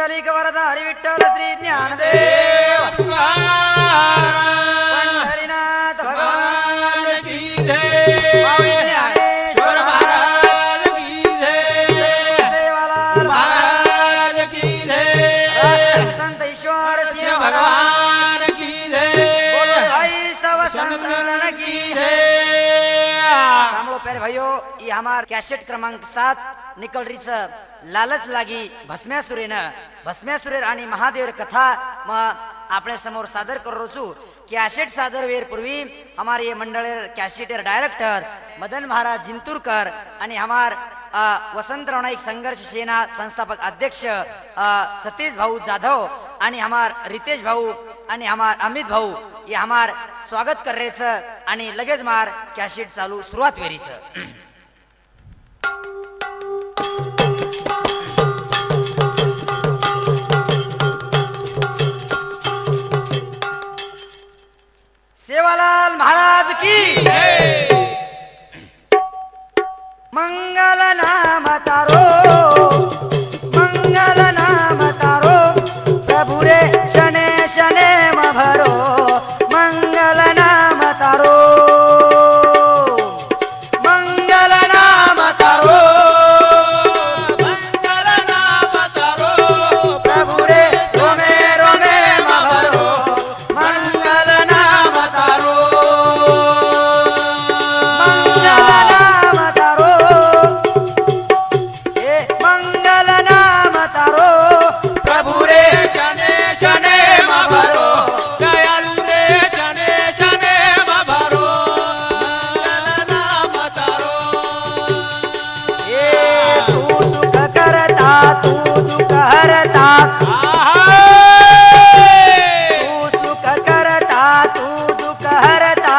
पुंडलिक वरदा हरी विठ्ठल श्री ज्ञानदेव पंढरीनाथ भगवान की जय ज्ञानेश्वर महाराज की जय सेवालाल महाराज की जय संत ईश्वर सिंह भगवान की जय बोलो भाई सब संतन की जय। भाइयों ये हमार कैसेट क्रमांक 7 निकल रीच लालच लागी भस्म्यासुरेर आणि महादेव कथा आपल्या समोर सादर करू छु। कैसेट सादर वेर पूर्वी हमारे ये मंडळेर कैसेटर डायरेक्टर मदन महाराज जिंतूरकर आणि हमार वसंत रावनाईक संघर्ष सेना संस्थापक अध्यक्ष सतीश भाऊ जाधव आणि हमार रितेश भाऊ आणि हमार अमित भाऊ ये हमार स्वागत कर रहे छ आणि लगेच मार कैसेट चालू सुरुवात वेरीच। सेवालाल महाराज की मंगल नाम तारो मंगल नाम तारो प्रभु रे शने शने मभरो मंगल नाम तारो मंगल नाम तारो मंगल नाम तारो प्रभु रे रोमे रोमे मभरो मंगल नाम तारो मंगल नाम तारो ए मंगल नाम तारो प्रभु रे शने शने मभरो दयालु रे शने शने मभरो मंगल नाम तारो ए तू सुख करता तू दुख हरता तू सुख करता तू दुख हरता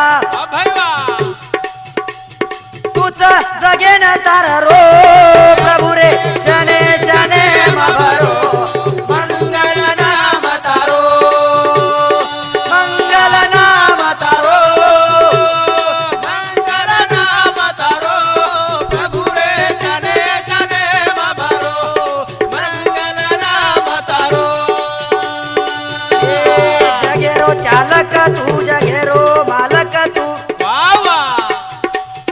तूच जगेन तार रो प्रभु रे शने शने मभरो मंगल नाम तारो मंगल नाम तारो मंगल नाम तारो प्रभु रे शने शने मभरो मंगल नाम तारो जगेरो चालक तू जगेरो मालक तू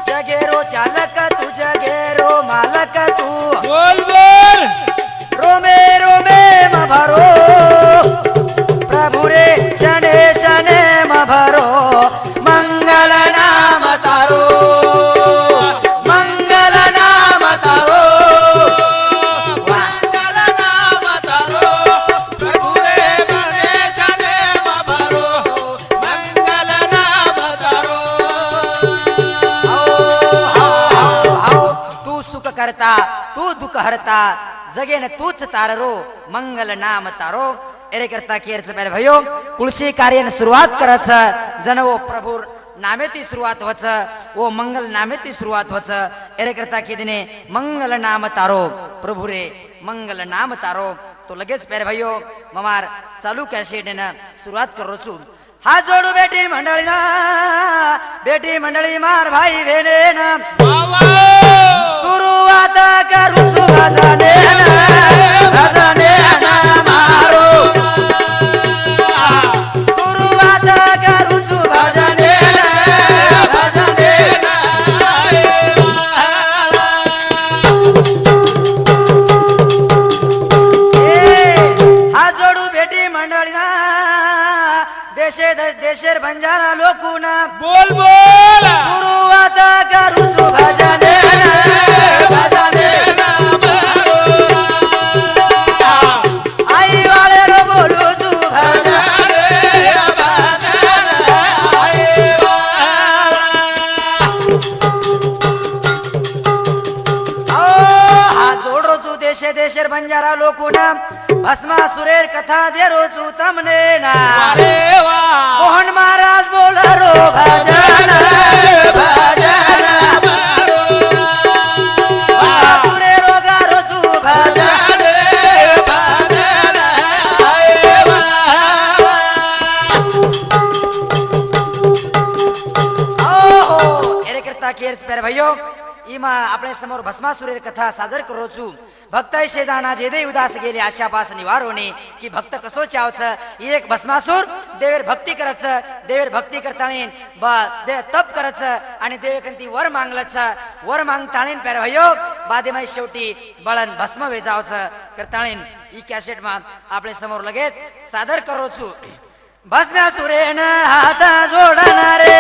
जगेरो चालक तू जगेरो मालक तू बोल बोल रोमे रोमे मभरो प्रभु रे शने शने मभरो मंगल नाम तारो मंगल नाम तारो मंगल नाम तारो प्रभु रे शने शने मभरो मंगल नाम तारो तू सुख करता तू दुख हरता जगेन तूच तारो मंगल नाम तारो एरे करता केरच पहिले भयो तुळशी कार्याने सुरुवात करच जण ओ प्रभु नामेती सुरुवात वच ओ मंगल नामेती सुरुवात वच एरे करता केदिने मंगल नाम तारो प्रभु रे मंगल नाम तारो तो लगेच पहिले भयो ममार चालू कॅसेटने सुरुवात करू छु। हा जोडू बेटी मंडळी मार भाई भेनेन सुरुवात करू छु भजनेन भजनेन मारो सुरुवात करू छु भजनेन भजनेन हा जोडू बेटी मंडळीना देशेर बंजारा लोकूना बोल बोल सुरुवात करू छु भजनेन भजनेन मारो आई वाले रो बोलू छु भजनेन भजनेन आई वाला ओ हा जोडरो छु देशेर बंजारा लोकूना भस्मासुरेर कथा देरो छु तमने ना मोहन महाराज बोलरो भजन भजन मारो भस्मासुरेर गारो छु भजन भजन आए ओ एरे करता केर्स पर भयो આપણે સમોર ભસ્માસુરે કથા સાદર કરું છું ભક્ત शेजाना जे दे उदास गेले आशापास निवारोने की भक्त कसो चावच एक भस्मासूर देवेर भक्ती करच देवेर भक्ती करताणी दे तप करच आणि देवेकंती वर मागलच वर मागताणी पेर भयो बादेमाई शेवटी बळन भस्म वेजावच करताणी ई कॅसेट मा આપણે समोर लगेच सादर करू છું भस्मासुरेन हात जोडणारे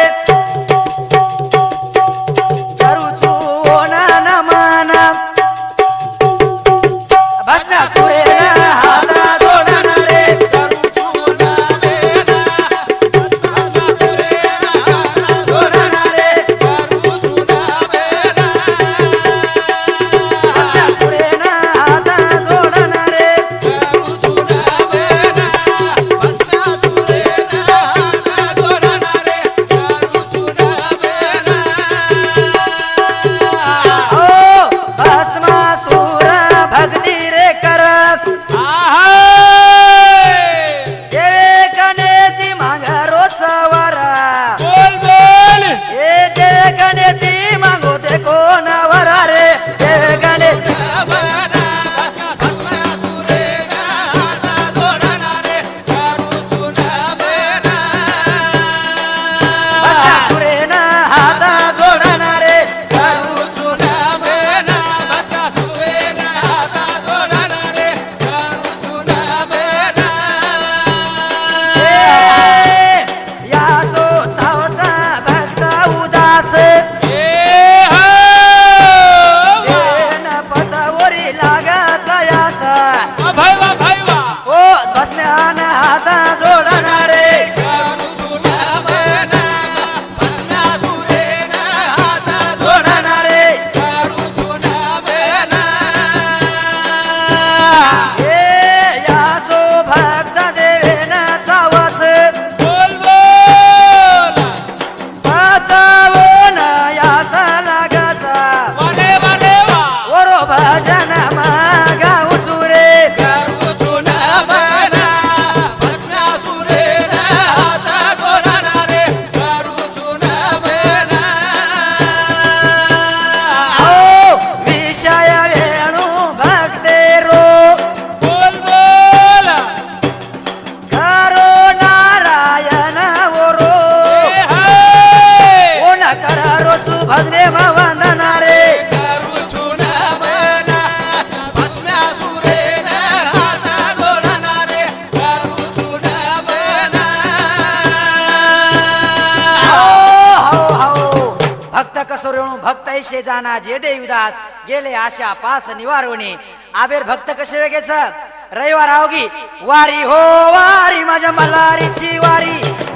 शेजाना जे देवदास गेले आशा पास निवारोने आबेर भक्त कसे वेगेच रविवार आवगी वारी हो वारी माझ्या मल्हारीची वारी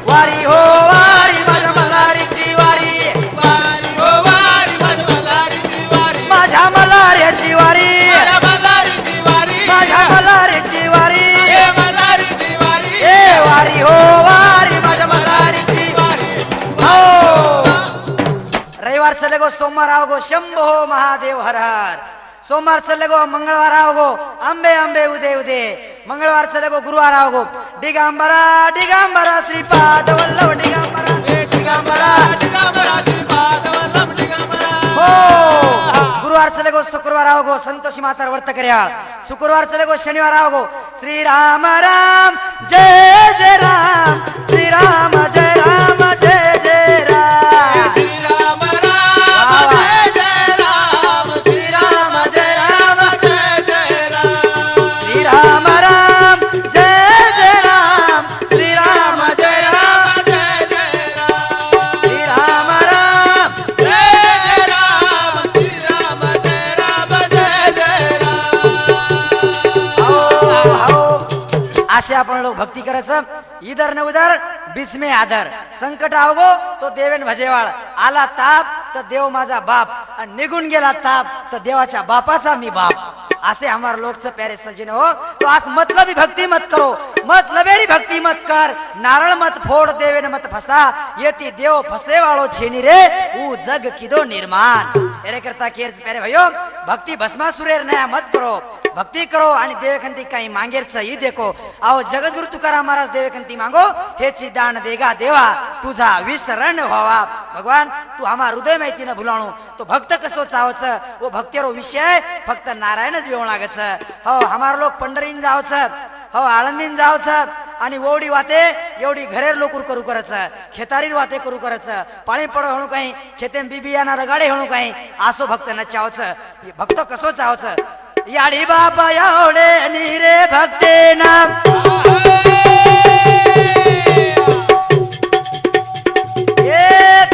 वारी हो वारी माझ्या मल्हारीची वारी वारी हो वारी माझ्या मल्हारीची वारी माझ्या मल्हारीची वारी माझ्या मल्हारीची वारी माझ्या मल्हारीची वारी हे मल्हारीची वारी ए वारी हो वारी माझ्या मल्हारीची वारी हो रविवार चले गो सोमवार आओ गो शंभो महादेव हर हर सोमवार चले गो मंगळवार आओ गो अंबे अंबे उदे उदे मंगळवार चले गो गुरुवार आओ गो दिगंबरा दिगंबरा श्रीपाद वल्लभ दिगंबरा दिगंबरा दिगंबरा श्रीपाद वल्लभ दिगंबरा हो गुरुवार चले गो शुक्रवार आओ गो संतोषी माता व्रत कर्या शुक्रवार चले गो शनिवार आओ गो श्री राम राम जय जय राम श्री राम जय राम जय जय राम श्री राम राम जय जय राम श्री राम जय राम जय जय राम श्री राम राम जय जय राम श्री राम जय राम जय जय राम श्री राम राम जय राम श्री राम जय राम जय जय राम हो असे आपण लोक भक्ती करायचं इधर न उधर बीच में आदर संकट आवगो तो देवेन भजेवाळ आला ताप तर देव माझा बाप आणि निघून गेला ताप तर देवाच्या बापाचा मी बाप असे हमार लोकचं प्यारे सजन हो तो आज मतलबी भक्ती मत करो मतलबेरी भक्ती मत कर नारळ मत फोड देवेन मत फसा येती देव फसे वाळो छेनी रे ऊ जग किदो निर्माण एरे करता केर प्यारे भयो भक्ती भस्मासुरेर नया मत करो भक्ती करो आणि देवखंती काही मागेरच ही देखो. अहो जगद्गुरु तुकाराम महाराज देवखंती मागो हेची दान देगा देवा तुझा विसरण व्हावा. भगवान तू आम्हा हृदय माहिती न भुलाणू. तो भक्त कसो चावच वो भक्तेरो विषय फक्त नारायणच वेळ लागच. हो हमार लोक पंढरीन जावच, हो आळंदीन जावच आणि ओवडी वाते एवढी घरेर लोकूर करू करच, खेतारीर वाते करू करच, पाणी पडो म्हणू काही खेतेम बिबियाना रगाडे म्हणू काही आसो भक्त न चावच. भक्त कसो चावच याडी बाबा एवढे नीरे भक्ते नाम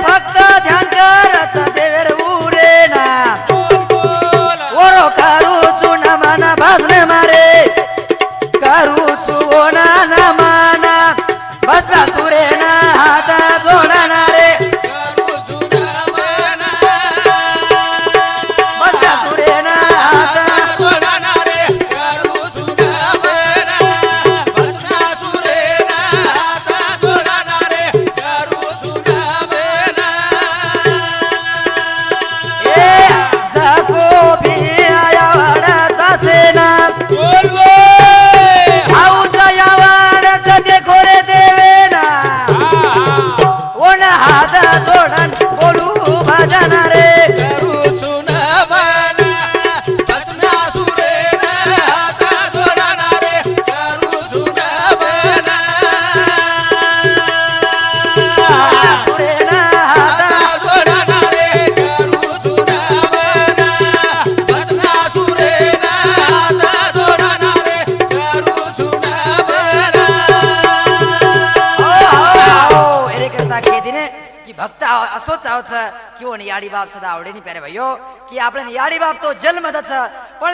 भक्त ध्यान करत देवर उरे ना ओरो करू चुन मन भजन मारे करू चुना न माना बसवा सुरे ना हात जोडणारे बसवा सुरे ना हात याडी बाप सदा आवडे नहीं प्यारे भाइयों कि आपण याडी बाप तो जन्म दच पण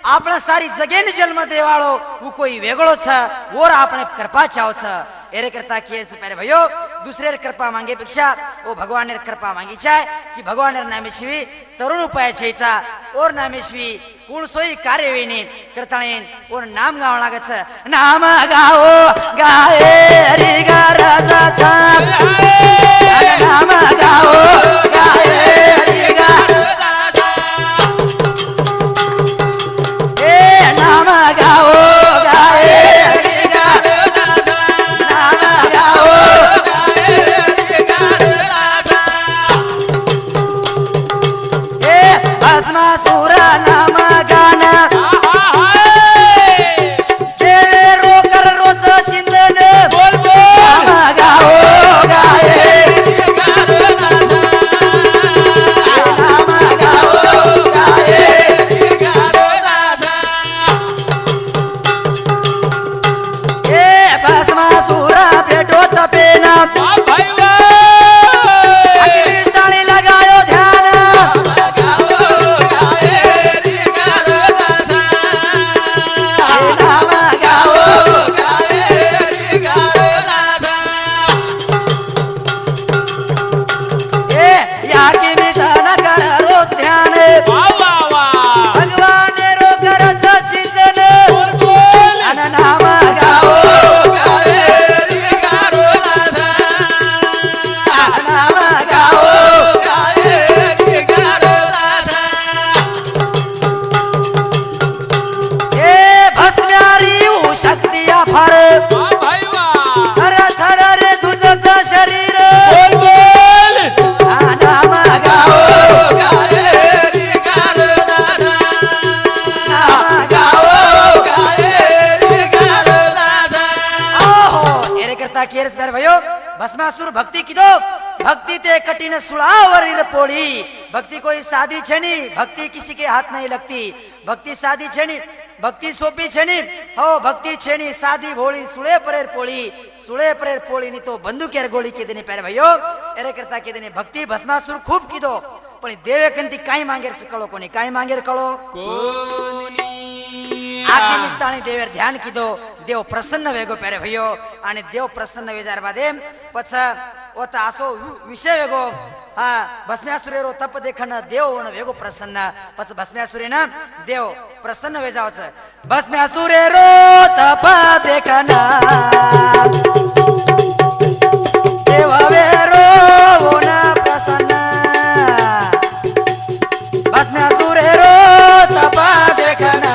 आपण सारी जगेन जन्म देवाळो वो कोई वेगळो छ और आपण कृपा चाव छ एरे करता कि प्यारे भाइयों दुसरे कृपा मांगे पेक्षा ओ भगवान ने कृपा मांगी चाय कि भगवान ने नामेश्वी तरुण उपाय छेचा और नामेश्वी कोण सोई कार्यवेनी करताणे और नाम गाव लागत नाम गाओ गाए हरि गा राजा छा नाम गाओ गाए हरि गा ए नाम गाओ गाए हरि गा नाम गाओ गाए हरि गा ए भस्मासुर नाम गाना देवे रोकर रोज चिंतन बोल नाम गाओ गाए भस्मासुर भक्ति किदो भक्ति ते कठिन सुळावरील पोळी भक्ति कोई सादी छेनी भक्ति किसी के हाथ नहीं लगती भक्ति सादी छेनी भक्ति सोपी छेनी हो भक्ति छेनी सादी भोळी सुळे परेर पोळी नी तो बंदूकेर गोळी के देने प्यारे भाइयों एरे करता के देने भक्ति भस्मासुर खूप किदो पण देवेकंती काय मागेर कळो कोणी काय मागेर कळो कोणी आखी निस्ताणी देवेर ध्यान किदो देव प्रसन्न वेगो प्यारे भाइयो आणि देव प्रसन्न वेजार बादे पछ ओता असो विषय वेगो हा भस्मासुरेरो तप देखन देव वन वेगो प्रसन्न पछ भस्मासुरेना देव प्रसन्न वेजावच भस्मासुरेरो तप देखन देव वेरो वन प्रसन्न भस्मासुरेरो तप देखन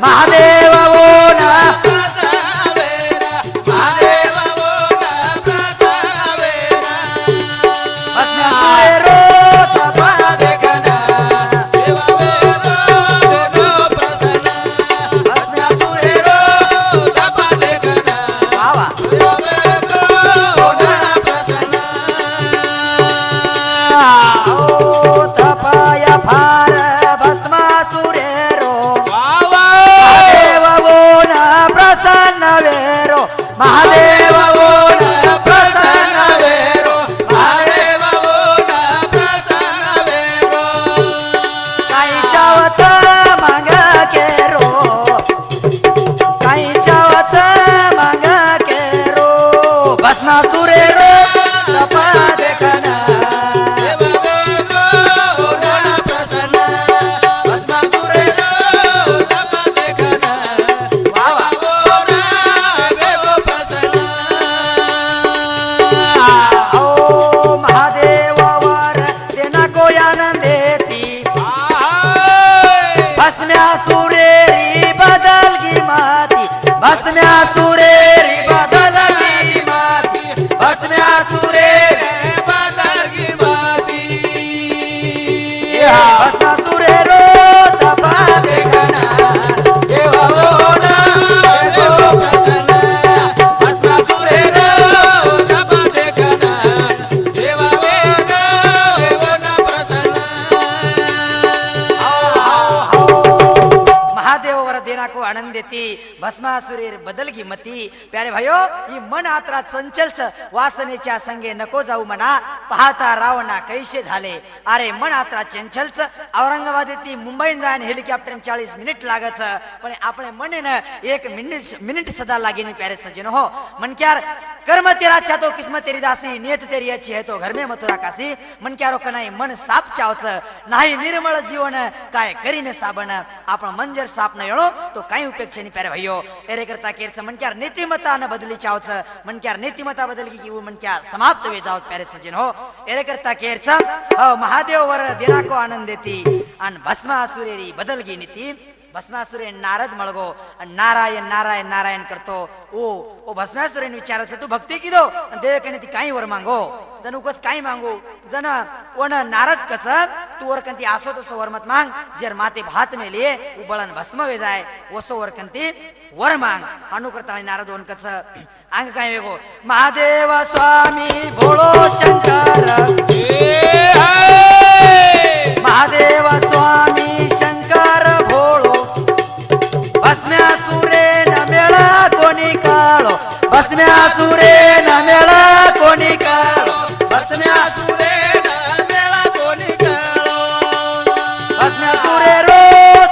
महादेव ओन महादेव ओन प्रसन्न वेरा भस्मासुरे रो तपा देखना देवा वेरो प्रसन्न भस्मासुरे वेरो तपा देखना वावा देवा वेरो प्रसन्न ओ तपाय फार भस्मासुरे रो वावा महादेव ओन प्रसन्न वेरो महादेव ओन प्रसन्न वेरो महादेव ओन प्रसन्न वेरो काही चावत मांग केरो काही चावत मांग केरो भस्मासुरे रो तपा देखना देवा वेरो प्रसन्न भस्मासुरे तपा देखना वावा वेरो प्रसन्न ओ महादेव वर देना कोई आनंदेती भस्म्यासुरेरी बदलगी माती भस्म्यासुरेरी बदलगी माती भस्म्यासुरेरी बादरगी माती भस्मासुरे रो तपा देखना देवा वेरो प्रसन्न भस्मासुरे तपा देखना देवा वेरो प्रसन्न महादेव वर देना को आनंद देती भस्मासुरेर बदलगी मती प्यारे भाइयो ही मन आत्रा चंचलच वासनेच्या संगे नको जाऊ म्हणा पाहता रावणा कैसे झाले अरे मन आत्रा चंचलच औरंगाबाद येथे मुंबईन जाण हेलिकॉप्टर 40 मिनिट लागच पण आपले मनेन 1 मिनिट सदा लागे नहीं प्यारे सज्जन हो मन क्यार कर्म तेरा चातो किस्मत तेरी दासी नियत तेरी अच्छी है तो घर में मथुरा काशी मन क्यारो कनाई मन साप चावच नाही निर्मळ जीवन काय करीने साबण आपण मन जर साप न येणो तो काही उपेक्षा नाही प्यारे भाइयो एरे करता केरच मन क्यार नीतिमत्ता न बदली चावच मन क्यार नीतिमत्ता बदलगी की मन क्यार समाप्त वे जावच प्यारे सज्जन हो एरे करता केरच महादेव वर देना को आनंद देती आणि भस्मासुरेरी बदलगी नीती भस्मासुरे नारद मळगो नारायण नारायण नारायण करतो ओ भस्मासुरेन विचारायचं तू भक्ती किदो देव कने ती काही वर मागो जण उगच काही मागू जण वन नारद कच तू वर कंती आसो तसो वर मत मांग जर माते भात में लिए उबळन भस्म वे जाय ओसो वर कंती वर मांग अनु करता नारद वन कच अंग काय वेगो महादेव स्वामी भोळो शंकर महादेव स्वामी शंकर भोळो भस्म्यासुरे न मेळा कोणी काळो भस्म्यासुरे न मेळा कोणी काळो भस्म्यासुरे मेळा कोणी काळो भस्म्यासुरे रो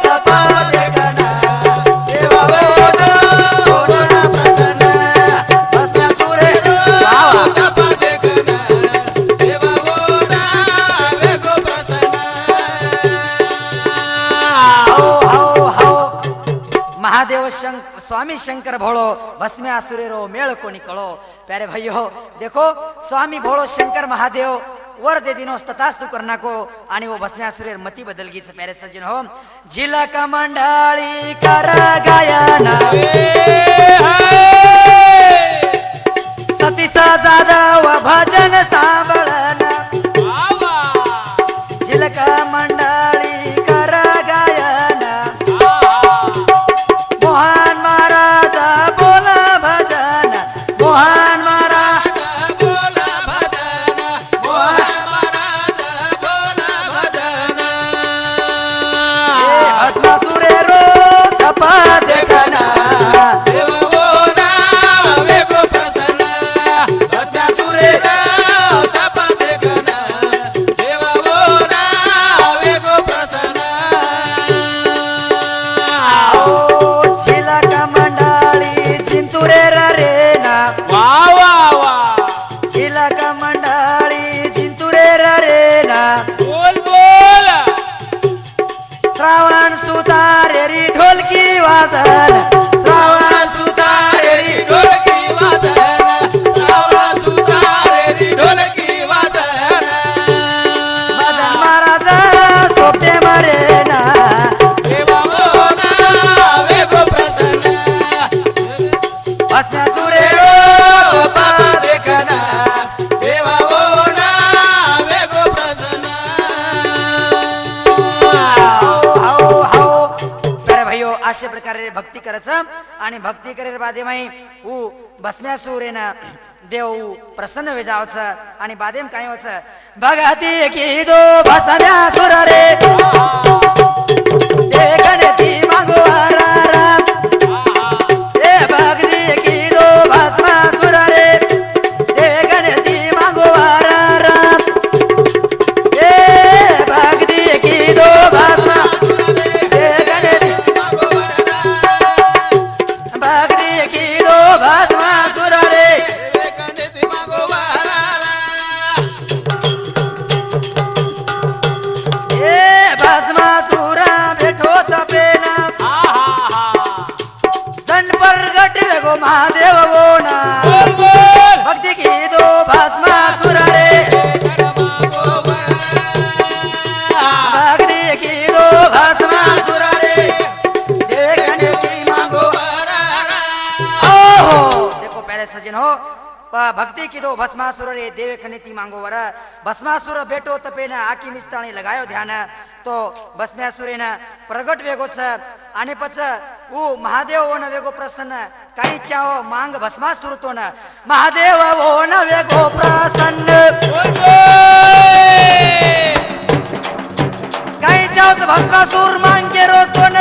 तपा देखना देवा वेरो प्रसन्न भस्म्यासुरे वावा तपा देखना देवा वेरो प्रसन्न हो महादेव स्वामी शंकर भोळो भस्म्यासुरे रो मेळ कोणी कळो प्यारे भाइयों देखो स्वामी भोळो शंकर महादेव वर दे दिनो तथास्तु करना को आणि वो भस्म्यासुरेर मती बदलगीच प्यारे सज्जन हो झिलक मंडळी कर गायन सतीसा जाधव भजन सांभळन झिलक मंडळी कर गायन मोहन महाराज बोला भजन मोहन महाराज बोला भजन मोहन महाराज बोला भजन भस्मासुरे रो तपा देखना देवा वेगो प्रसन्न भस्मासुरे तपा देखना देवा वेगो प्रसन्न झिलक मंडळी चिंतुरे रेना वा वा वा झिलक मंडळी चिंतुरे रेना बोल बोल श्रावण सुतारेरी ढोलकी वाजन श्रावण सुतारेरी ढोलकी वादन श्रावण सुतारेरी ढोलकी वादन मदन महाराज सोपते मरेना देवा वेगो भक्ती करायचं आणि भक्ती करेल बादेमाई ऊ भस्म्यासुरेन देव प्रसन्न वेजावच आणि बादेम काय होच भगती की दो भस्म्यासुर रे ते गणती मागो हरारा ते भक्ती की दो भस्म्यासुर रे ते गणती मागो हरारा ते भक्ती की दो भस्म्यासुर ते गणती भक्ती की दो भस्म्यासुर रे भस्मासुरा भेटो तपेना जन प्रगट गो महादेव गोना भक्ती की दो भस्मासुर रे भक्ती की दो भस्मासुर रे देखने की मांगो ओहो देखो पहले सजन हो भक्ति की दो भस्मासुर रे देवे खनिती मांगो वर भस्मासुर भेटो तपेन आकी मिस्ताणी लगायो ध्यान तो भस्मासुरेन प्रगट वेगो छ आणि पच ऊ महादेव ओन वेगो प्रसन्न काही चाहो मांग भस्मासुर तो न महादेव ओन वेगो प्रसन्न काही चाहो तो भस्मासुर मांग के रो तो न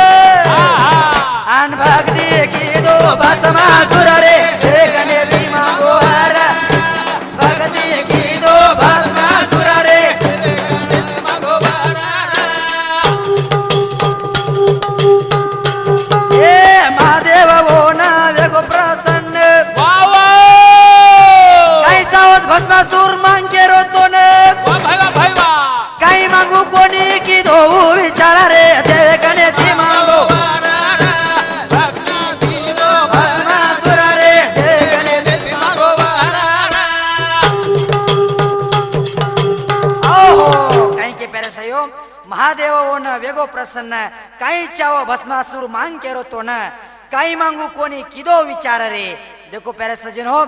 आन भक्ति की दो भस्मासुर रे देखने ती मांगो हर भक्ति की दो भस्मासुर रे ए महादेव वो ना देखो प्रसन्न काही चावत भस्मासुर मांग के रो तो न काही मांगू कोणी की दो विचार रे देखने ती मांगो महादेव ओन वेगो प्रसन्न काही चाव भस्मासुर मांग केरो तो न काही मांगू कोणी किदो विचार रे देखो प्यारे सजन हो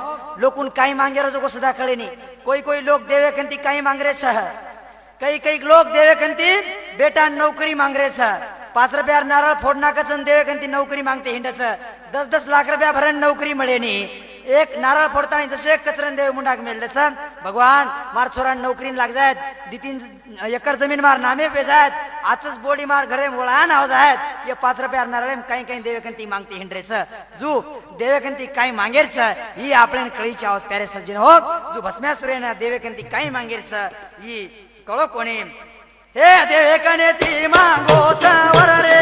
लोकुन काही मांगे रो जो सदा कळे नी कोई कोई लोग देवे कंती काही मांग रे छ कई कई लोग देवे कंती बेटा नौकरी मांग रे छ 5 रुपया नारळ फोडना कचन देवे कंती नौकरी मांगते हिंडच 10-10 लाख रुपया भरन नौकरी मिळे नी एक नारळ फोडताना जसे कचरन देव मुंडाक मेलदच भगवान मार छोरा नौकरी लाग जायत 2-3 एकर जमीन मार नामे पे जायत आजच बोडी मार घरे मोळा नाव जायत ये 5 रुपया नारळ काही काही देवकंती मागते हिंडरेच जू देवकंती काही मागेरच ही आपल्यान कळीची आवाज प्यारे सज्जन हो जो भस्म्यासुरेन देवकंती काही मागेरच ही कळो कोणी हे देवकंती मागोच वर रे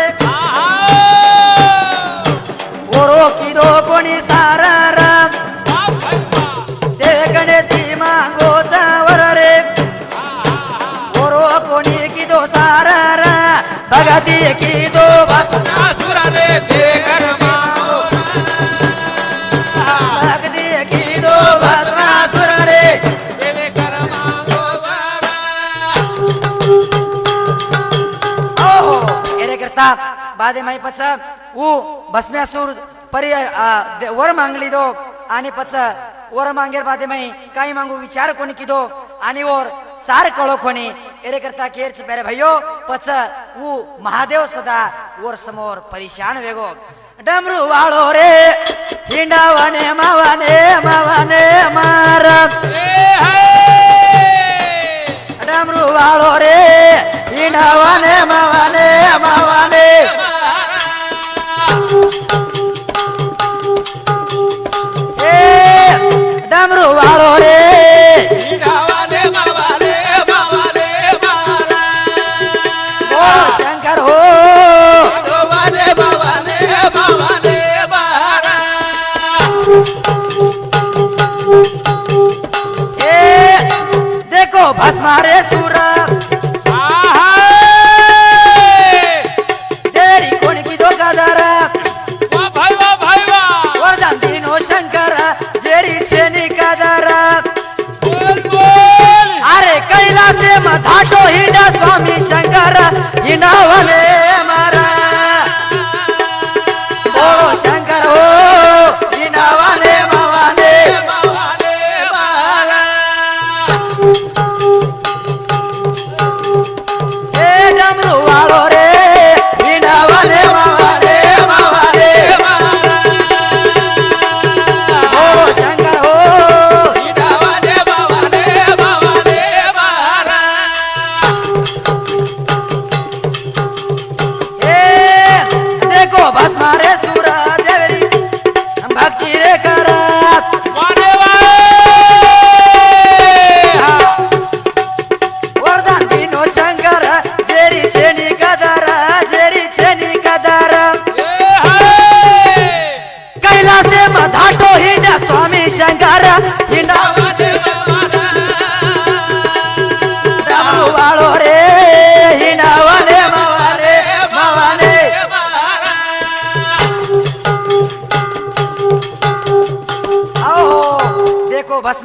ओरो की दो कोणी सारा देवकंती मागोच वर रे ओरो कोणी की दो सारा भगती की दो भस्मासुर रे देकर मांगो भगती की दो भस्मासुर रे देकर मांगो ओहो एरे करता बादे माई पच ऊ भस्मासुर परी वर मांगली दो आणि पच वर मांगेर बादे माई काही मांगू विचार कोणी की दो आणि वर सार कळो कोणी एरे करता केरच प्यारे भाइयो पच ऊ महादेव सदा वर समोर परेशान वेगो डमरू वाळो रे हिंडावने मावाने मावाने मार डमरू वाळो रे हिंडावने मावाने मावाने ए डमरू वाळो रे शंकर हो देखो भस्मा रे सुर तेरी कोण की दो गदर वरदान दिनो शंकर जेरी छेनी गदर अरे कैलासे मधाटो हिंडा स्वामी शंकर हिंडावने मारा बोलो शंकर हो हिंडावने मावाने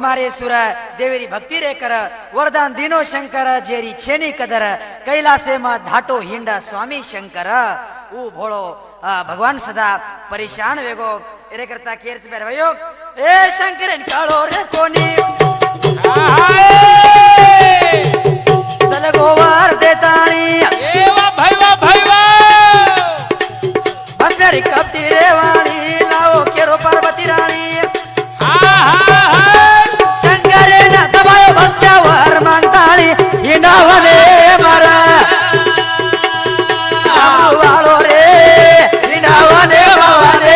મારે સુર દેવીરી ભક્તિ રે કર વરદાન દીનો શંકર જેરી છેની કદર કૈલાસે માં ધાટો હિંડા સ્વામી શંકર ऊ भोळो भगवान सदा परेशान वेगो एरे करता केरच बेर भयो ए शंकरन काळो रे कोणी चल गोवार देताणी एवा भैवा बसरी कपटी रे वाणी लाओ केरो पार्वती राणी शंकरे न दबायो बसल्यावर मांगताळी हिंडावने मारा वाळो रे हिंडावने भावाने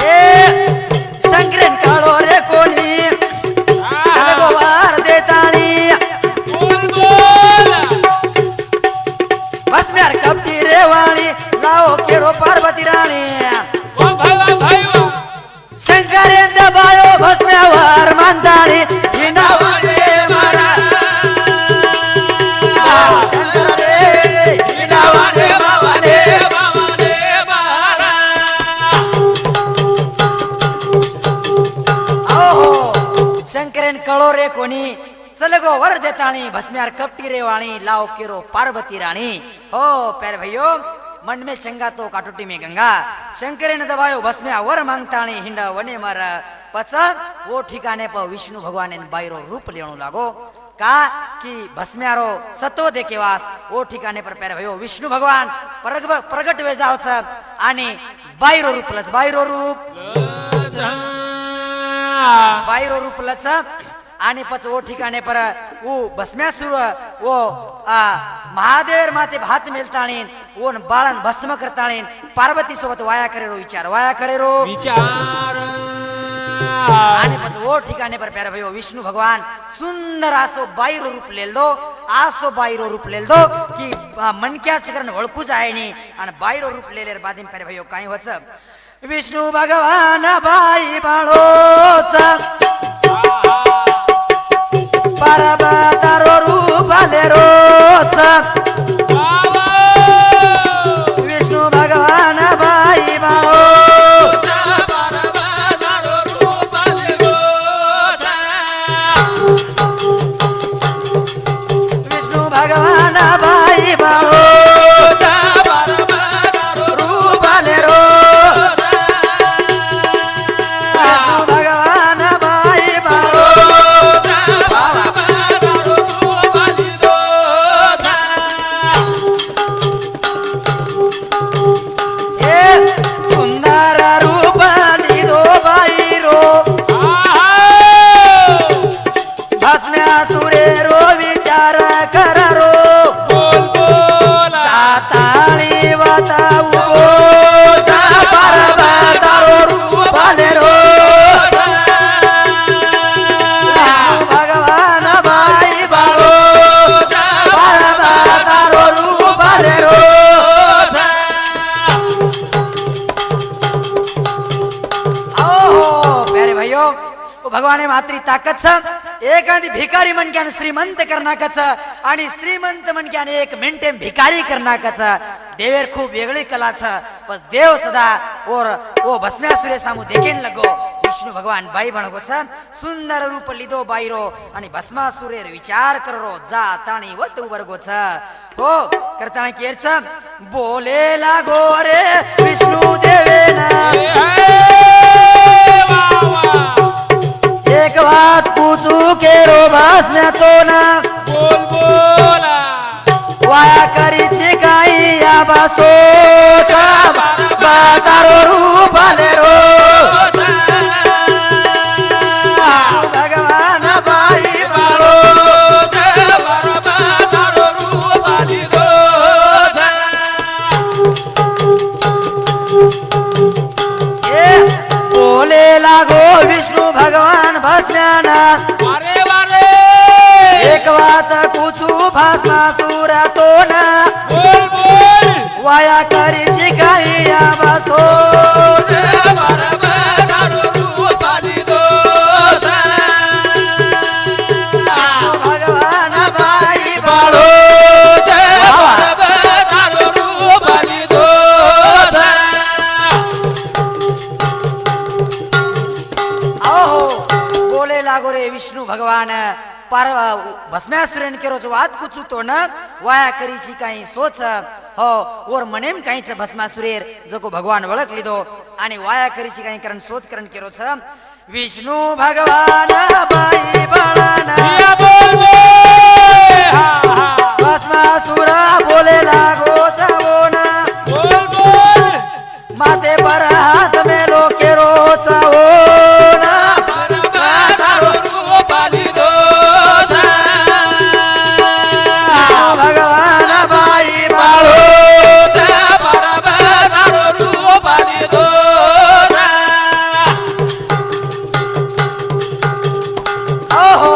ए शंकरन काळो रे कोणी चल गोवार देताणी बसम्यार कपटी रे वाणी लाओ केरो पार्वती राणी शंकरे दबायो बसम्यावर मांगताळी हिंडावने मारा शंकरे हिंडावने भावाने ओहो शंकरेन कळो रे कोणी चल गो वर देताणी भस्म्यार कपटी रे वाणी लाओ केरो पार्वती रानी हो पैर भैयो मन में चंगा तो काटोटी में गंगा शंकरेन दबायो भस्म्या वर मांगताणी हिंडा वने मार पच वो ठिकाने पर विष्णु भगवान ने बायरो रूप लेणो लागो का कि भस्म्यारो सत्व देकेवास वो ठिकाने पर पैर भयो विष्णु भगवान प्रगट वे जावच आणि बायरो रूप लच बायरो रूप लच आणि पच वो ठिकाणे पर वो भस्म्यासुर वो महादेव माते भात मेलताणी वो बाळन भस्म करताणी पार्वती सोबत वाया करेरो विचार आणि पच वो ठिकाणे पर प्यारा भयो विष्णु भगवान सुंदर आसो बायरो रूप लेल दो आसो बायरो रूप लेल दो की मनक्या चकरन ओळखू जाय नी आणि बायरो रूप लेलेर बादिन प्यारा भयो काय होच विष्णु भगवान बाई बाळोचा पार्वतारो रूप लेरोचा विष्णु भगवान बाई बाळो विष्णु भगवान बाई बाळो रूप लेरो विष्णु भगवान बाई बाळो सुंदर रूप लिदो बाईरो भस्म्यासुरे रो विचार कररो साताळी वातावो पार्वतारो रूप लेरो भगवान बाई बाळो पार्वतारो रूप लेरो प्यारे भाइयों भगवान मात्री ताकद छ एखादी भिकारी मनक्यान श्रीमंत करनाकच आणि श्रीमंत मनक्यान एक मिनिटे भिकारी करनाकच देवेर खूप वेगळी कला छ पण देव सदा और वो भस्म्यासुरे सामू देखेन लगो विष्णु भगवान बाई बनगो छ सुंदर रूप लिदो बाईरो आणि भस्मासुरेर विचार करो जा ताणी वत उबरगो छ हो करताणी केर छ बोले लागो रे विष्णु देवेना एक बात पूछू केरो भासण्या तो ना बोला वाया करीची काही या बासो बातारो रूप लेरो भगवान बाई बाळो बोले लागो विष्णु भगवान भस्म्याना एक बात पूछू भस्मासुर तो ना वाया करीची काही या बासो भगवान बाई बाळो रे विष्णू भगवान पार भस्म्यासुरेन केरो जो वाद कुचू तो न वाया करीची काही सोच हो और मनेम काहीच भस्मासुरेर जको भगवान वळख लिदो आणि वाया करीची काही करण सोच करण केरो छ विष्णू भगवान बाई बाळान या बोल बोल हा हा भस्मासुर बोले लागो चावोना बोल बोल माते पर हात मेलो केरो चावोना परबधारो रूपाली दोजा भगवान बाई बाळो परबधारो रूपाली दोजा ओहो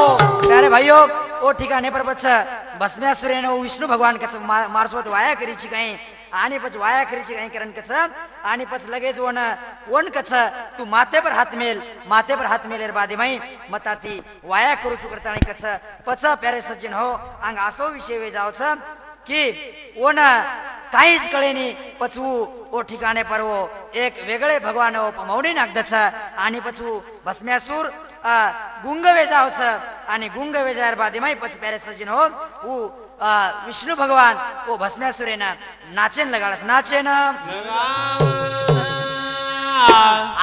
प्यारे भाइयों ओ ठिकाणे पर बच भस्म्यासुरेन विष्णु भगवान कच मारसोत वाया करीची काही आणि पच वाया करीची काही करण कच आणि पच लगेच वन कच तू माते पर हात मेलेर बादे माई मताती वाया करू चुकरता आणि कच पच प्यारे सज्जन हो अंग असो विषय वे जावच की ओन काहीच कळेनी पचवू ओ ठिकाणे पर वो एक वेगळे भगवान मौनी नागदच आणि पचवू भस्म्यासूर गुंग वेजावच आणि गुंग वेजायर बादे माई पच प्यारे सज्जन हो ऊ विष्णु भगवान ओ भस्म्यासुरेन नाचेन लगाडस नाचेन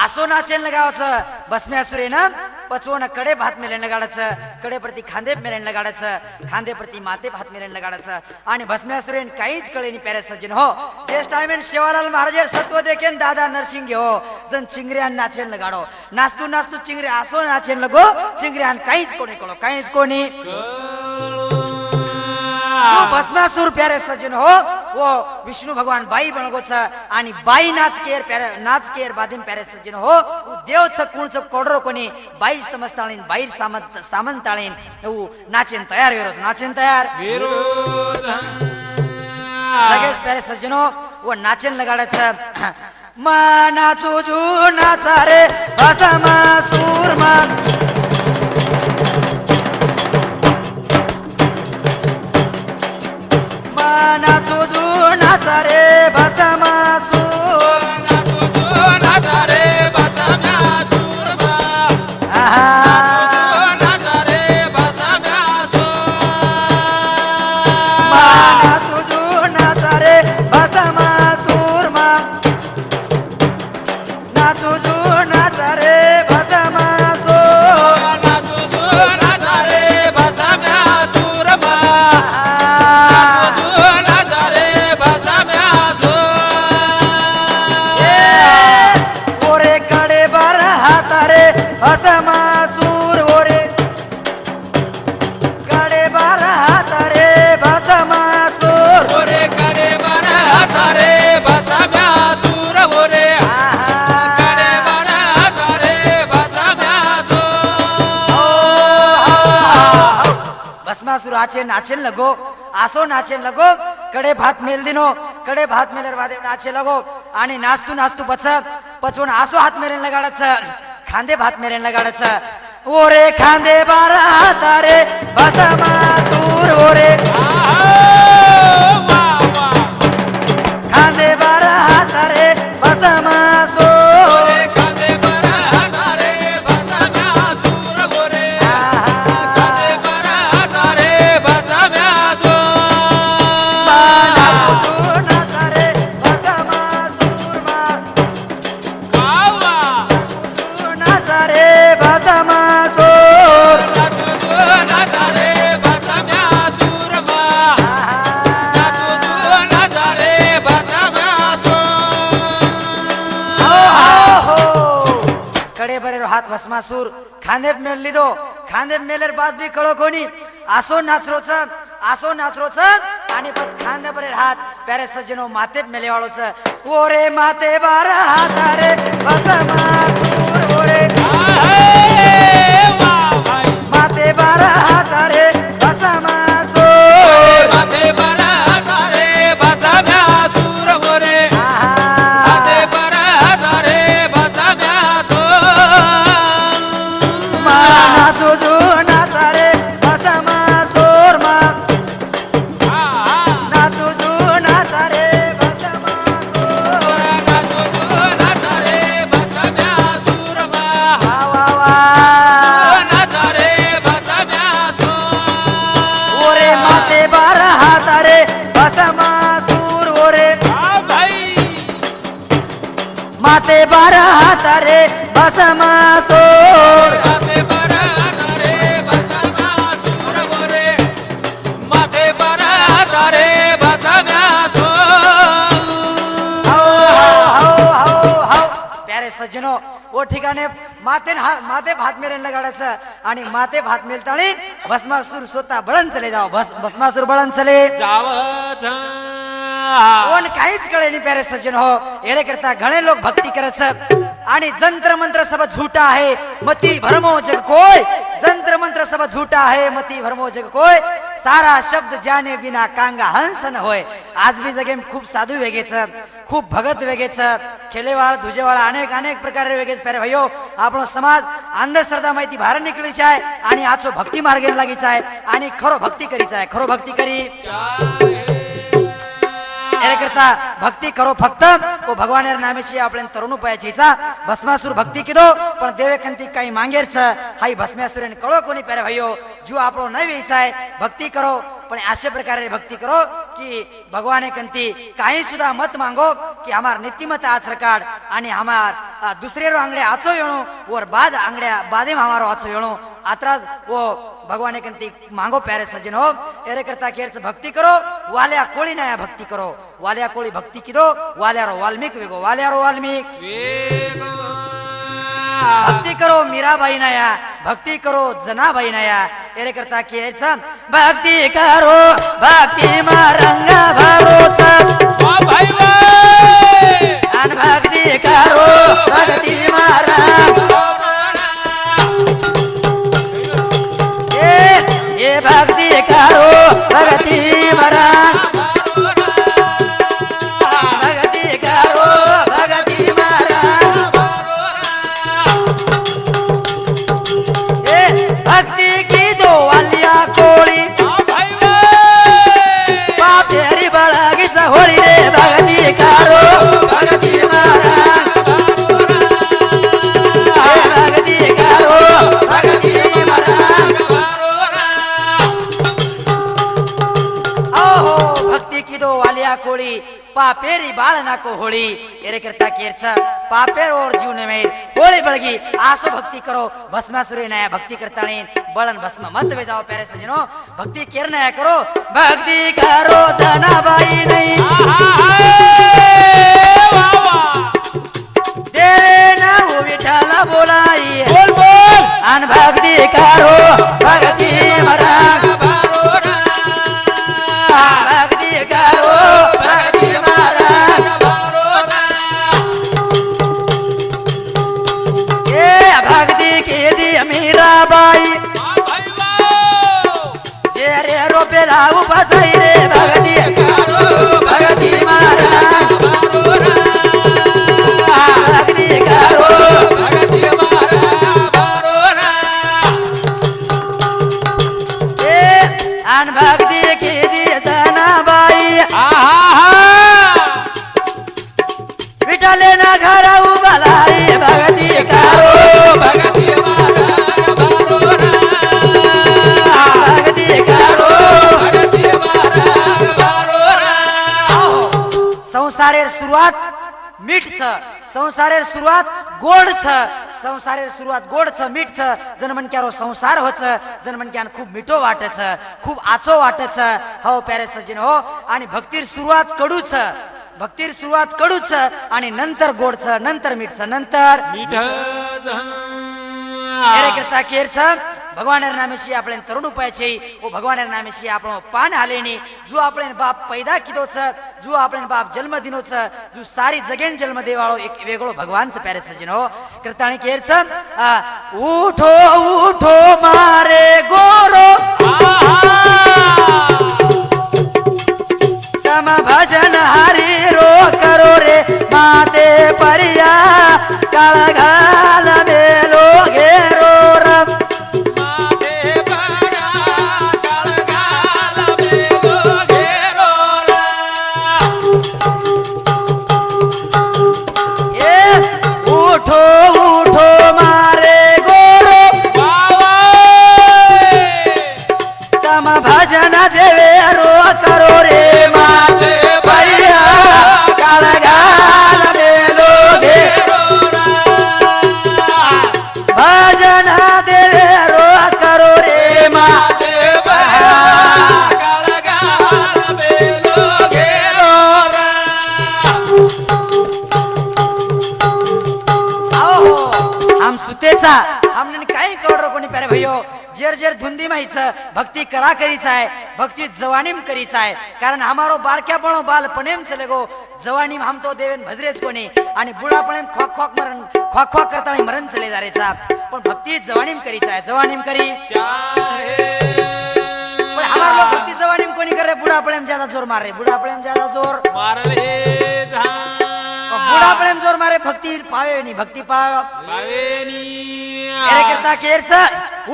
आसो नाचेन लगावच भस्म्यासुरेन पचवोन कडे भात मेलेन लगाडच कडे प्रति खांदे मेलेन लगाडच खांदे प्रति माते भात मेलेन लगाडच आणि भस्म्यासुरेन काहीच कळेनी प्यारे सज्जन हो जेस टाइमेन शेवालाल महाराज सत्व देखेन दादा नरसिंह हो जन चिंगऱ्यान नाचेन लगाडो नाचतू नाचतू चिंगरे आसो नाचेन लगो चिंगऱ्यान काहीच कोणी कळो काहीच कोणी भस्मासुर प्यारे सज्जन हो वो विष्णु भगवान बाई बनगोच आणि बाई नाच केर बादिम प्यारे सज्जन हो देवच कुणच कोडरो कोणी बाई समजताळीन बाई सामंताळीन उ नाचेन तयार वेरोस नाचेन तयार लगेच प्यारे सज्जन हो वो नाचेन लगाडच मा नाचू जू नाचा रे भस्मासुर मा नाचो जो नाचा रे भस्मासुर नाचा रे भस्मासुर नाचा रे भस्मासुर नाचो जो नाचा रे भस्मासुर नाचो जो नाचा रे भस्मासुर नाचो जो नाचा रे भस्मासुर भस्मासुर ओरे कडे बार हात रे भस्मासुर ओरे कडे बार हात रे भस्मासुर ओरे कडे बार हात रे भस्मासुर भस्मासुर नाचेन लगो आसो नाचेन लगो कडे भात मेल दिनो कडे भात मेलर बादे नाचे लगो आणि नाचतू नाचतू पचवून आसो हात मेरेन लगाडच खांदे भात मेरेन लगाडच ओरे खांदे बार हात रे भस्मासुर ओरे खांदे बार हात रे भस्मासुर ओरे खांदे बार हात रे भस्मासुर ओरे खांदे बार हात रे भस्मासुर नाचा रे भस्मासुर वावा नाचा रे भस्मासुर नाचा रे भस्मासुर नाचा रे भस्मासुर कडे बरे हात भस्मासूर खांदे मेल लिदो खांदे मेलेर बाद भी कळो कोणी आसो नाचरोच आणि बस खांदे बरे हात प्यारे सज्जनो माते मेले वाळोच ओरे माते बार हात रे भस्मासूर ओरे माते बार हात रे भस्मासूर माते बार हात रे भस्मासुर ओरे माते बार हात रे भस्मासुर नाचो जो नाचा रे भस्मासूर नाचो जो नाचा रे भस्मासूर नाचो नाचा रे भस्मासुर ओ ठिकाणी माते भात मेरेन लगाडायचं आणि माते भात मेलताळी भस्मासूर स्वतः बळण चले जाव भस्मासूर बळण चले जावच कोण काहीच कळे नाही प्यारे सज्जन हो येणे करता घणे लोक भक्ती करत आणि जंत्र मंत्र सब झूठा आहे मती भरमो जग कोय जंत्र मंत्र सब झूठा है मती भरमो जग कोय सारा शब्द जाने बिना कांगा हंस न होय आज भी जगे खूप साधू वेगेच खूप भगत वेगेच खेलेवाळ धुजेवाळ अनेक अनेक प्रकारे वेगेच प्यारे भाईयो आपणो समाज अंधश्रद्धा माहिती बाहेर निकळीच आहे आणि आजो भक्ती मार्गे लागीच आहे आणि खरो भक्ती करीच आहे खरो भक्ती करी करता भक्ती करो फक्त वो भगवान नामेची आपण तरुण उपायाचीचा भस्मासूर भक्ती किदो पण देवेकंती काही मांगेरच हाई भस्मासुरेन कळो कोणी प्यारे भाईयो जो आपलो नाही वेचा आहे भक्ती करो पण अशा प्रकारे भक्ती करो कि भगवान कंती काही सुद्धा मत मांगो कि हमार नीतिमत आचर काढ आणि हमार दुसरे रो आंगड्या आचो येणो वर बाद आंगड्या बादे हमारो आचो येणो आत्राज वो भगवान कंती मांगो प्यारे सज्जन हो एरे करता केरच भक्ती करो वाल्या कोळी नया भक्ती करो वाल्या कोळी भक्ती किदो वाल्यारो वाल्मीक वेगो वाल्यारो वाल्मीक भक्ती करो मीराबाई नया भक्ती करो जनाबाई नया एरे करता केरच भक्ती करो भक्ती मारंगा भरोच अन भक्ती करो भक्ती मारंगा ये भक्ति करो भक्ति मरा भक्ति करो भक्ति मरा ये भक्ति की दो वालिया कोड़ी बाप तेरी बड़ागी सहोरी रे भक्ति करो भक्ति मरा भक्ति करो भक्ति मरा कोळी पापेरी बाळ नाको होळी एरे करता केरच पापेर और जीवन में होळी बळगी आसो भक्ती करो भस्मासुरे नया भक्ती करताणी बळन भस्म मत वे जाओ प्यारे सजनो भक्ती केर नया करो भक्ती करो जनाबाई नहीं देवे ना विठ्ठल बोलाई बोल बोल अन भक्ती करो भक्ती मरा भक्ती करो भक्ति मारा ये भक्ति के दी मीराबाई जे रे रोपे लाऊ बसाई रे भक्ति करो भक्ति मारा भक्ति करो भक्ति मारा ये अन भक्ति के दी जनाबाई विठले ना घर उबलाई भक्ति करो भक्ति भक्ति करो भक्ति संसारेर सुरुवात मीठ छ संसारेर सुरुवात गोड छ संसारेर सुरुवात गोड छ मीठ छ जन मन क्यारो संसार होच जन मन क्यान खूप मिठो वाटच खूप आचो वाटच हो प्यारे सज्जन हो आणि भक्तीर सुरुवात कडू छ भक्तीर सुरुवात कडू छ आणि नंतर गोड छ नंतर मीठ छ नंतर एरे करता केर छ भगवान नामेशी आपण तरुण उपायाचे ओ भगवान नामेशी आपण पान हालेनी जो आपण बाप पैदा किदो छ जो आपण बाप जन्म दिनो छ जो सारी जगेन जन्म देवाळो एक वेगळो भगवान च प्यारे सज्जन हो करताणी केर छ उठो उठो मारे गोरो तम भजन हरि रो करो रे माते परिया काळ घाल मेलो घेरो रब उठो उठो मारे गोरो तम हम सुतेचा हमने काही कवडर कोणी प्यारे भैयो जेर जेर धुंदी माहीचं भक्ती करा करीचा आहे भक्ती जवानीम करीचा आहे कारण हमारो बारक्यापणो बालपणेम चले गो जवानीम हम तो देवेन भजरेच कोणी आणि बुढापणेम ख्वाक ख्वाक करता मरण चले जारेचा पण भक्ती जवानीम करीचा आहे जवानीम करी पण हमार लोग भक्ती जवानीम कोणी करे बुढापणेम ज्यादा जोर मारे बुढापणेम ज्यादा जोर मार रे बुढापणेम जोर मारे भक्ती पावे नहीं भक्ती पावेनी करता केरच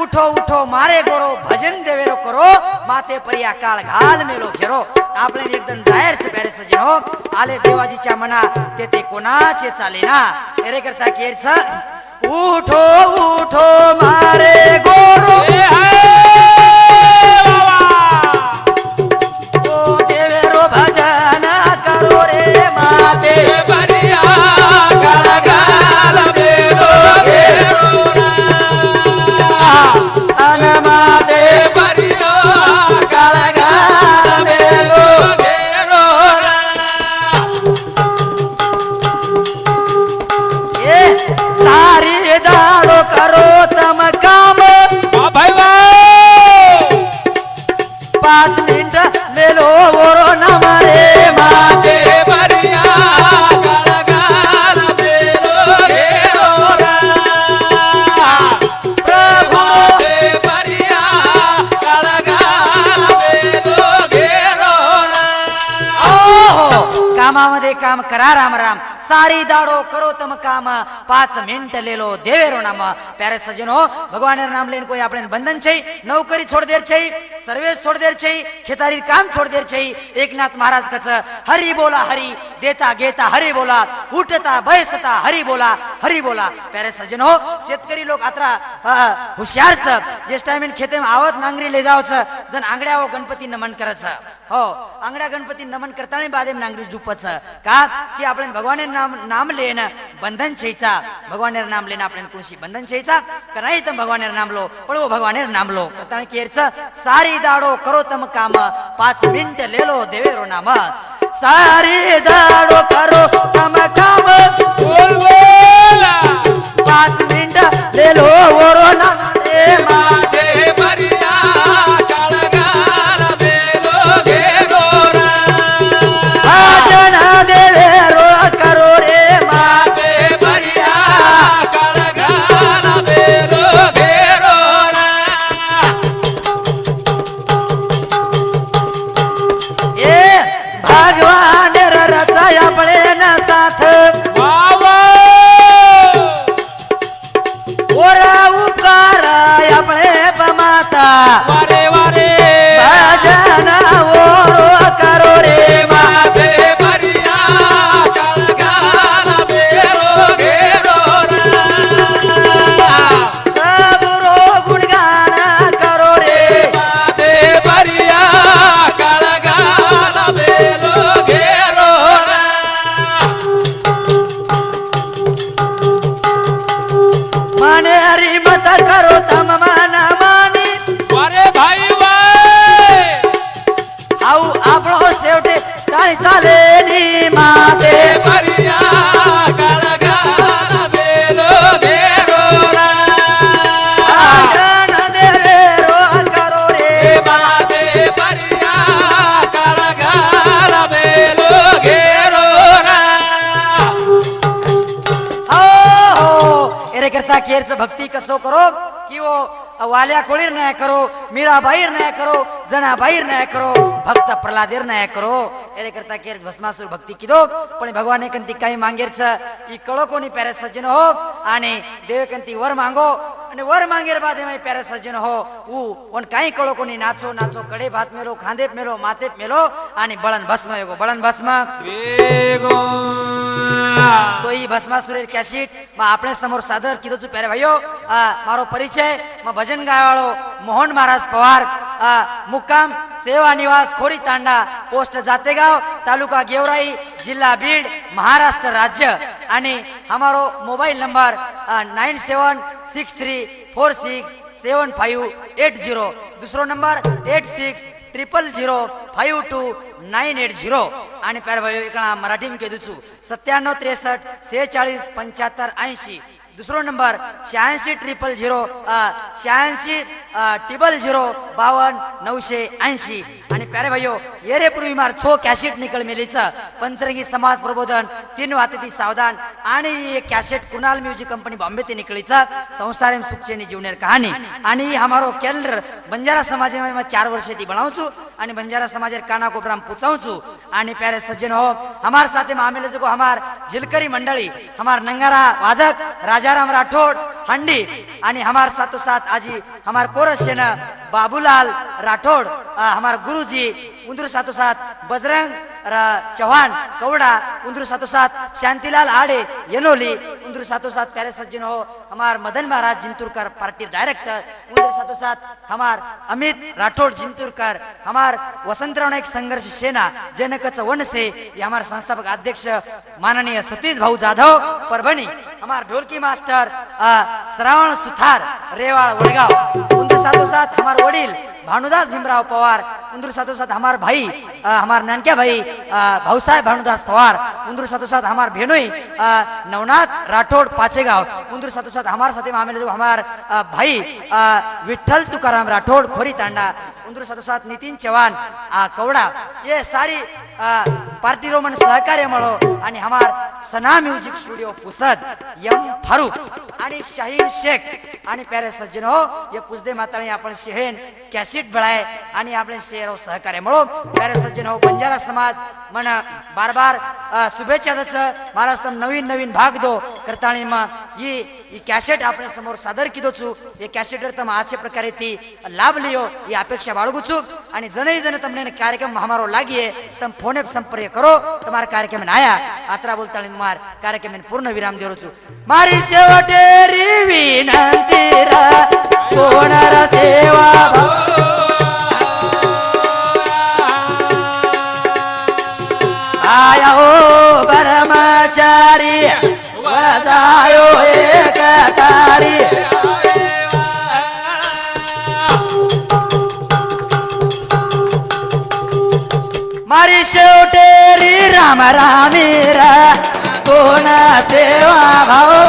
उठो उठो मारे गोरो भजन देवेरो करो माते परिया काळ घाल मेलो घेरो आपले एकदम जाहीर प्यारे सजनो आले देवाजीच्या मना ते कोणाचे चाले ना एरे करता केरच उठो उठो मारे गोरो ओ देवेरो भजन करो रे माते परिया काळ घाल मेलो घेरो अनमाते परिया काळ घाल मेलो घेरो ए सारी दाडो करो तम काम भाई 5 मिनिट मेलो ओरो न मारे माते परिया काळ घाल मेलो घेरो प्रभु परिया काळ घाल मेलो घेरो ओहो कामामध्ये काम करा राम राम सारी दाडो करो तम काम 5 मिनिट लेलो देवेरो नाम प्यारे सजनो भगवान नाम लेन कोई अपने बंधन छै नौकरी छोड़ देर छै सर्विस छोड़ देर छै खेतारी काम छोड़ देर छै एकनाथ महाराज कच हरि बोला हरि देता घेता हरि बोला उठता बैसता हरि बोला प्यारे सजनो शेतकरी लोक आत्रा हुशार छ जेस टाइम खेते में आवत नांगरी ले जावच जन आंगड्या वो गणपती नमन करच हो आंगड्या गणपती नमन करतानी बादे नांगरी जुपच का की आपण भगवान नाम लेन बंधन छेचा भगवान नाम लेन आपण कोणशी बंधन छेचा का नाही तर भगवान नाम लो पण वो भगवान नाम लो करतानी केरच सारी दाडो करो तम काम 5 मिनिट लेलो देवेरो नाम सारी दाडो करो तम काम बोल बोला 5 मिनिट लेलो ओरो नाम रे माते परिया काळ घाल मेलो घेरो भजन देवेरो करो रे माते परिया काळ घाल मेलो घेरो ए भगवान रचाया पड़े न साथ वावा ओरा उपकार अपने बमाता वारे वारे भजन ओरो करो रे माते परिया काळ घाल मेलो घेरो प्रभुरो गुणगान करो रे माते परिया काळ घाल मेलो घेरो माने हरि मत करो तम मन मानी वारे भाई वाय आऊ आपणो शेवटे काय चाले नी माते परिया काळ घाल मेलो घेरो भजन देवेरो करो रे माते परिया काळ घाल मेलो घेरो एरे करता केरच भक्ती कसो करो कि वो वाल्या कोळीर नाही करो मीरा बाहेर नाही करो जना बाहेर नाही करो भक्त प्रल्हादेर नाही करो एरे करता केरच भस्मासुर भक्ती किदो पण भगवान कंती काही मांगेरच ई कळो कोणी प्यारे सज्जन हो आणि देव कंती वर मांगो आणि वर मांगेर बादे मै प्यारे सज्जन हो ऊ पण काही कळो कोणी नाचो नाचो कडे भात मेलो खांदेत मेलो मातेत मेलो आणि बळन भस्म येगो बळन भस्म वेगो तो ही भस्मासुरेर कॅसेट માં આપણે સમોર સાદર કીધું છું પ્યારે ભાઈઓ મારો પરિચય માં ભજન ગાયવાળો મોહન મહારાજ પવાર મુકામ સેવા નિવાસ ખોરી તાંડા પોસ્ટ જાતેગાव તાલુકા गेवराई जिल्हा बीड महाराष्ट्र राज्य आणि हमारो मोबाईल नंबर 9763467580 दुसरो नंबर 8600052980 आणि प्यारे भाई इकडा मराठी में कह दू 97 63 46 75 80 दुसरो नंबर 860052 आणि प्यारे भाइयों येरे पूर्वी मार छो कॅसेट निकल मेलीच पंतरंगी समाज प्रबोधन 3 वाते सावधान आणि ये cassette Kunal music company Bombay ते निकलीच संसारेम सुखचेनी जीवनेर कहानी आणि हमारो कैलेंडर बंजारा समाज में 4 वर्ष ती बनाऊछु आणि बंजारा समाज काना कोपराम पुचाऊछु आणि प्यारे सज्जन हो हमार साथे मामेले जो हमार झिलकरी मंडली हमार नंगारा वादक राजाराम राठौड़ हंडी आणि हमार साथो साथ आजी हमार कोरस सेना बाबूलाल राठौड़ हमार गुरुजी उंदूर साथो साथ बजरंग चौहान कौड़ा उंदूर साथो साथ शांतिलाल आड़े यनोली उंदूर साथो साथ प्यारे सज्जन हो हमार मदन महाराज जिंतुरकर पार्टी डायरेक्टर उंदूर साथो साथ हमार अमित राठौड़ जिंतुरकर हमार वसंतराव नायक संघर्ष सेना जनकच वन से ये हमार संस्थापक अध्यक्ष माननीय सतीश भाऊ जाधव परभणी हमार ढोलकी मास्टर श्रावण सुथार रेवाड़ वडगांव उंदूर साथो साथ हमार वडील भानुदास भीमराव पवार उंदूर साथो साथ हमार भाई हमार नानक्या भाई भाऊसाहेब भानुदास पवार उंदूर साथो साथ हमार भेनोई नवनाथ राठौड़ पाचेगांव उंदूर साथो साथ हमार साथे मामेले जो हमार भाई विठल तुकाराम राठौड़ खोरी तांडा उंदूर साथो साथ नितिन चौहान कौड़ा ये सारी पार्टी रोमन सहकार्य मळो आणि हमार Sana music studio Pusad M Farooq आणि शाहीन शेख आणि प्यारे सज्जन हो ये पुसदे माताळी आपण शेहेन कॅसेट बळाय आणि आपण शेरो सहकार्य मळो प्यारे सज्जन हो बंजारा समाज मन बार बार शुभेच्छा दच महाराष्ट्र नवीन नवीन भाग दो करताळी म ही कॅसेट आपण समोर सादर किदो छु ये कॅसेट तम आचे प्रकारे ती लाभ लियो ही अपेक्षा बाळगू छु आणि जणई जण तमने कार्यक्रम हमारो लागिए तम फोन पे संपर्क करो तुम्हारा कार्यक्रम में आया आत्रा बोलताळी मार कार्यक्रम में पूर्ण विराम देरो छु मारी शेवटेरी विनंती रा कोणर सेवा आया हो ब्रह्मचारी वजायो एक तारी मारी शेवटेरी राम रामीरा कोण सेवा भाऊ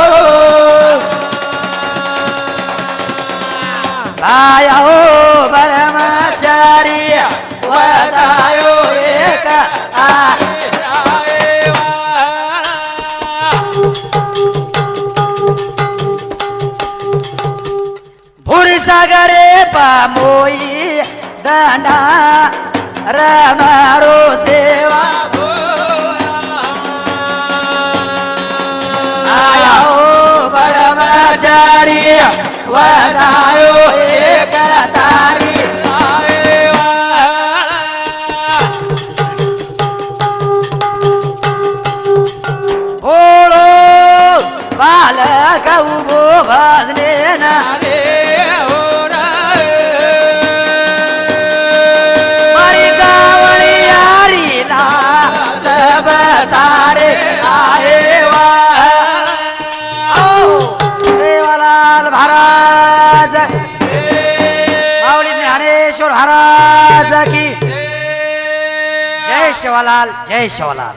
आया हो ब्रह्मचारी वजायो एक भूरी सागरे पामोई दांडा रमारो सेवा आया हो ब्रह्मचारी वदायो एक तारी भोळो बालक उभो भजले ना सारे आए देवालाल महाराज माऊली ज्ञानेश्वर महाराज की जय शिवालाल जय शिवालाल।